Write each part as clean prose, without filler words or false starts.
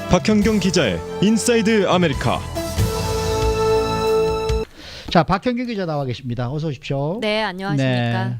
박현경 기자의 인사이드 아메리카. 자, 박현경 기자 나와 계십니다. 어서 오십시오. 네, 안녕하십니까. 네.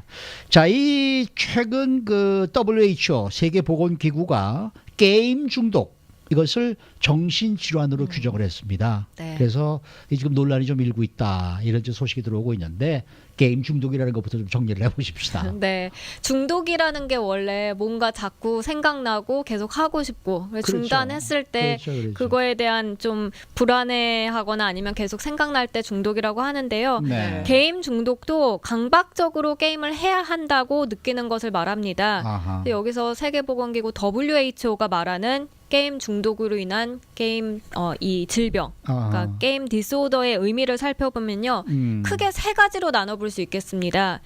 자, 이 최근 그 WHO 세계보건기구가 게임 중독 이것을 정신질환으로 규정을 했습니다. 네. 그래서 지금 논란이 좀 일고 있다 이런 소식이 들어오고 있는데 게임 중독이라는 것부터 좀 정리를 해보십시다. 네, 중독이라는 게 원래 뭔가 자꾸 생각나고 계속 하고 싶고 그렇죠. 중단했을 때 그렇죠. 그거에 대한 좀 불안해하거나 아니면 계속 생각날 때 중독이라고 하는데요. 네. 게임 중독도 강박적으로 게임을 해야 한다고 느끼는 것을 말합니다. 아하. 근데 여기서 세계보건기구 WHO가 말하는 게임 중독으로 인한 게임 이 질병, 그러니까 아하. 게임 디스오더의 의미를 살펴보면요. 크게 세 가지로 나눠볼 수 있겠습니다.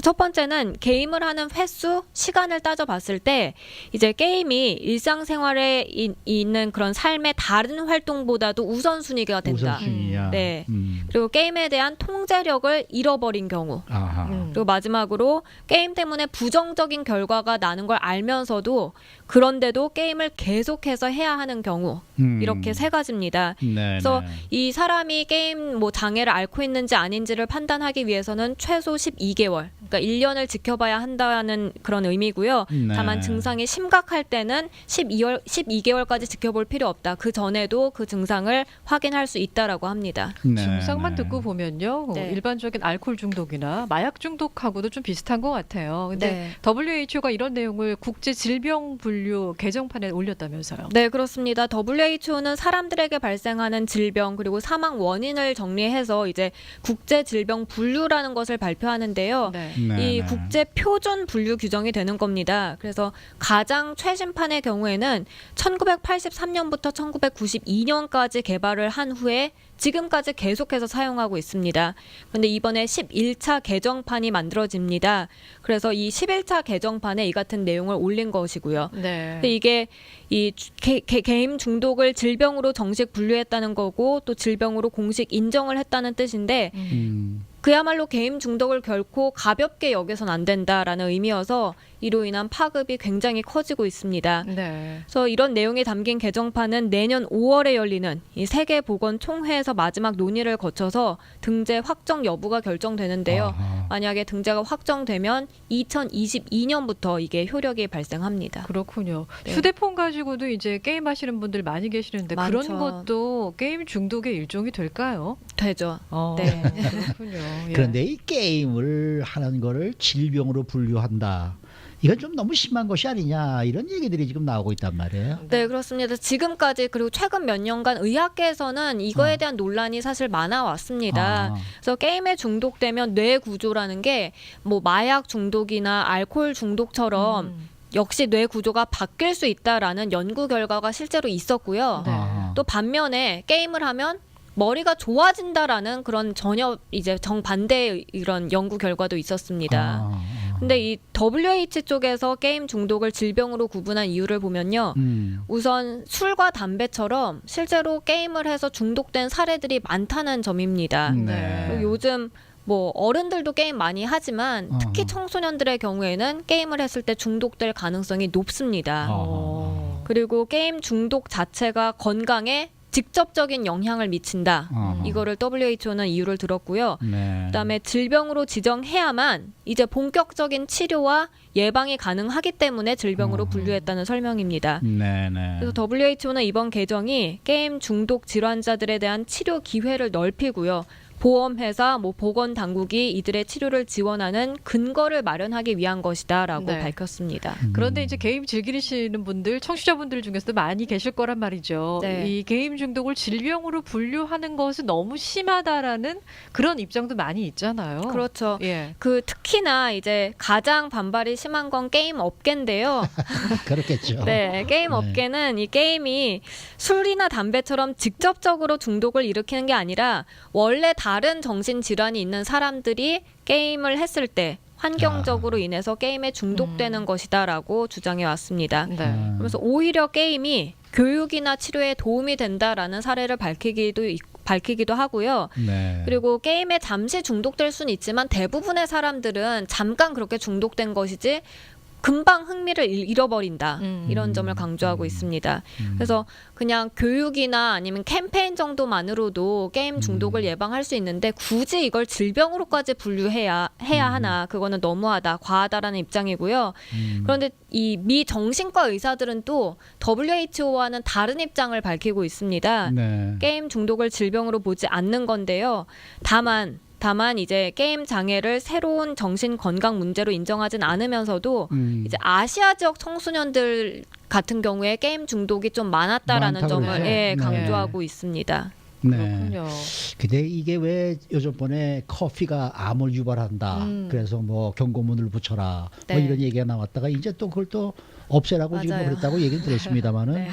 첫 번째는 게임을 하는 횟수, 시간을 따져봤을 때 이제 게임이 일상생활에 있는 그런 삶의 다른 활동보다도 우선순위가 된다. 우선순위야. 네. 그리고 게임에 대한 통제력을 잃어버린 경우. 아하. 그리고 마지막으로 게임 때문에 부정적인 결과가 나는 걸 알면서도 그런데도 게임을 계속해서 해야 하는 경우. 이렇게 세 가지입니다. 네, 그래서 네. 이 사람이 게임 뭐 장애를 앓고 있는지 아닌지를 판단하기 위해서는 최소 12개월, 그러니까 1년을 지켜봐야 한다는 그런 의미고요. 네. 다만 증상이 심각할 때는 12개월까지 지켜볼 필요 없다. 그 전에도 그 증상을 확인할 수 있다라고 합니다. 네, 증상만 네. 듣고 보면요, 네. 일반적인 알코올 중독이나 마약 중독하고도 좀 비슷한 것 같아요. 근데 네. WHO가 이런 내용을 국제 질병 분류 개정판에 올렸다면서요? 네, 그렇습니다. WHO는 사람들에게 발생하는 질병 그리고 사망 원인을 정리해서 이제 국제 질병 분류라는 것을 발표하는데요. 네. 네, 이 네. 국제 표준 분류 규정이 되는 겁니다. 그래서 가장 최신판의 경우에는 1983년부터 1992년까지 개발을 한 후에 지금까지 계속해서 사용하고 있습니다. 그런데 이번에 11차 개정판이 만들어집니다. 그래서 이 11차 개정판에 이 같은 내용을 올린 것이고요. 네. 근데 이게 이 게임 중독을 질병으로 정식 분류했다는 거고 또 질병으로 공식 인정을 했다는 뜻인데 그야말로 게임 중독을 결코 가볍게 여겨선 안 된다라는 의미여서 이로 인한 파급이 굉장히 커지고 있습니다. 네. 그래서 이런 내용이 담긴 개정판은 내년 5월에 열리는 이 세계보건총회에서 마지막 논의를 거쳐서 등재 확정 여부가 결정되는데요. 아하. 만약에 등재가 확정되면 2022년부터 이게 효력이 발생합니다. 그렇군요. 네. 휴대폰 가지고도 이제 게임 하시는 분들 많이 계시는데 많죠. 그런 것도 게임 중독의 일종이 될까요? 되죠. 네. 네. 그렇군요. 예. 그런데 이 게임을 하는 거를 질병으로 분류한다. 이건 좀 너무 심한 것이 아니냐 이런 얘기들이 지금 나오고 있단 말이에요. 네, 그렇습니다. 지금까지 그리고 최근 몇 년간 의학계에서는 이거에 대한 논란이 사실 많아왔습니다. 아. 그래서 게임에 중독되면 뇌 구조라는 게 뭐 마약 중독이나 알코올 중독처럼 역시 뇌 구조가 바뀔 수 있다라는 연구 결과가 실제로 있었고요. 네. 아하. 또 반면에 게임을 하면 머리가 좋아진다라는 그런 전혀 이제 정반대의 이런 연구 결과도 있었습니다. 아. 근데 이 WHO 쪽에서 게임 중독을 질병으로 구분한 이유를 보면요. 우선 술과 담배처럼 실제로 게임을 해서 중독된 사례들이 많다는 점입니다. 네. 그리고 요즘 뭐 어른들도 게임 많이 하지만 특히 어허. 청소년들의 경우에는 게임을 했을 때 중독될 가능성이 높습니다. 어. 그리고 게임 중독 자체가 건강에 직접적인 영향을 미친다. 어허. 이거를 WHO는 이유를 들었고요. 네. 그다음에 질병으로 지정해야만 이제 본격적인 치료와 예방이 가능하기 때문에 질병으로 분류했다는 설명입니다. 네네. 그래서 WHO는 이번 개정이 게임 중독 질환자들에 대한 치료 기회를 넓히고요. 보험회사, 뭐 보건당국이 이들의 치료를 지원하는 근거를 마련하기 위한 것이다라고 네. 밝혔습니다. 그런데 이제 게임 즐기시는 분들, 청취자분들 중에서도 많이 계실 거란 말이죠. 네. 이 게임 중독을 질병으로 분류하는 것은 너무 심하다라는 그런 입장도 많이 있잖아요. 그렇죠. 예. 그 특히나 이제 가장 반발이 심한 건 게임 업계인데요. 그렇겠죠. 네, 게임 네. 업계는 이 게임이 술이나 담배처럼 직접적으로 중독을 일으키는 게 아니라 원래 다른 정신 질환이 있는 사람들이 게임을 했을 때 환경적으로 인해서 게임에 중독되는 것이다라고 주장해 왔습니다. 네. 그래서 오히려 게임이 교육이나 치료에 도움이 된다라는 사례를 밝히기도 하고요. 네. 그리고 게임에 잠시 중독될 수는 있지만 대부분의 사람들은 잠깐 그렇게 중독된 것이지 금방 흥미를 잃어버린다. 음. 이런 점을 강조하고 있습니다. 그래서 그냥 교육이나 아니면 캠페인 정도만으로도 게임 중독을 예방할 수 있는데 굳이 이걸 질병으로까지 분류해야 하나 그거는 너무하다, 과하다라는 입장이고요. 그런데 이 미 정신과 의사들은 또 WHO와는 다른 입장을 밝히고 있습니다. 네. 게임 중독을 질병으로 보지 않는 건데요. 다만 이제 게임 장애를 새로운 정신 건강 문제로 인정하진 않으면서도 이제 아시아 지역 청소년들 같은 경우에 게임 중독이 좀 많았다라는 많다고 점을 그러죠. 예, 네. 강조하고 있습니다. 네. 그렇군요. 근데 이게 왜 요즘번에 커피가 암을 유발한다. 그래서 뭐 경고문을 붙여라. 네. 뭐 이런 얘기가 나왔다가 이제 또 그걸 또 없애라고 지금 맞아요. 그랬다고 얘기를 들었습니다만은 네.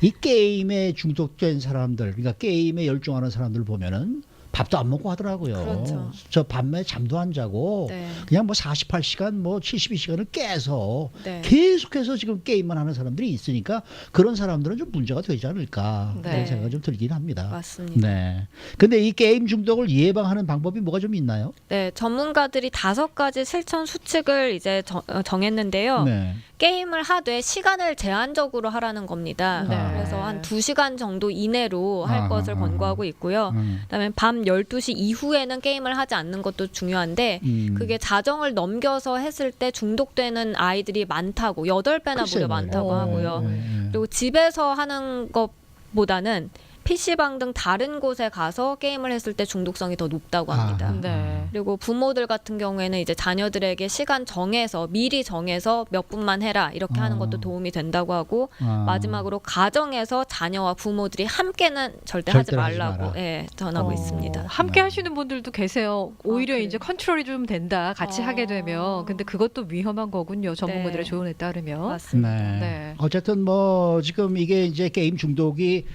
이 게임에 중독된 사람들, 그러니까 게임에 열중하는 사람들 보면은 밥도 안 먹고 하더라고요. 그렇죠. 저 밤에 잠도 안 자고 네. 그냥 뭐 48시간 뭐 72시간을 깨서 네. 계속해서 지금 게임만 하는 사람들이 있으니까 그런 사람들은 좀 문제가 되지 않을까 네. 그런 생각이 좀 들긴 합니다. 맞습니다. 네. 근데 이 게임 중독을 예방하는 방법이 뭐가 좀 있나요? 네, 전문가들이 5가지 실천 수칙을 이제 정했는데요. 네. 게임을 하되 시간을 제한적으로 하라는 겁니다. 네. 그래서 한 2시간 정도 이내로 할 아, 것을 권고하고 있고요. 그다음에 밤 12시 이후에는 게임을 하지 않는 것도 중요한데 그게 자정을 넘겨서 했을 때 중독되는 아이들이 많다고 8배나 글쎄요. 무려 많다고 오. 하고요. 네. 그리고 집에서 하는 것보다는 PC방 등 다른 곳에 가서 게임을 했을 때 중독성이 더 높다고 합니다. 아. 네. 그리고 부모들 같은 경우에는 이제 자녀들에게 시간 정해서 미리 정해서 몇 분만 해라 이렇게 하는 것도 도움이 된다고 하고 아. 마지막으로 가정에서 자녀와 부모들이 함께는 절대 하지 절대로 하지 말라고 마라. 예, 전하고 있습니다. 함께 네. 하시는 분들도 계세요. 오히려 그래요? 이제 컨트롤이 좀 된다. 같이 하게 되면. 근데 그것도 위험한 거군요. 전문가들의 네. 조언에 따르면. 맞습니다. 네. 네. 어쨌든 뭐 지금 이게 이제 게임 중독이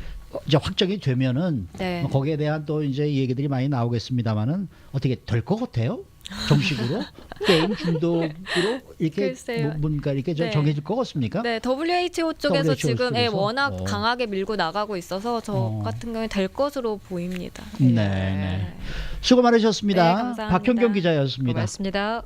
이제 확정이 되면은 네. 뭐 거기에 대한 또 이제 얘기들이 많이 나오겠습니다만은 어떻게 될 것 같아요? 정식으로 게임 중독으로 이렇게 글쎄요. 뭔가 이렇게 네. 정해질 것 같습니까? 네, WHO 쪽에서 WHO 지금 예, 쪽에서? 워낙 어. 강하게 밀고 나가고 있어서 저 어. 같은 경우에 될 것으로 보입니다. 네, 네. 수고 많으셨습니다. 네, 감사합니다. 박현경 기자였습니다. 고맙습니다.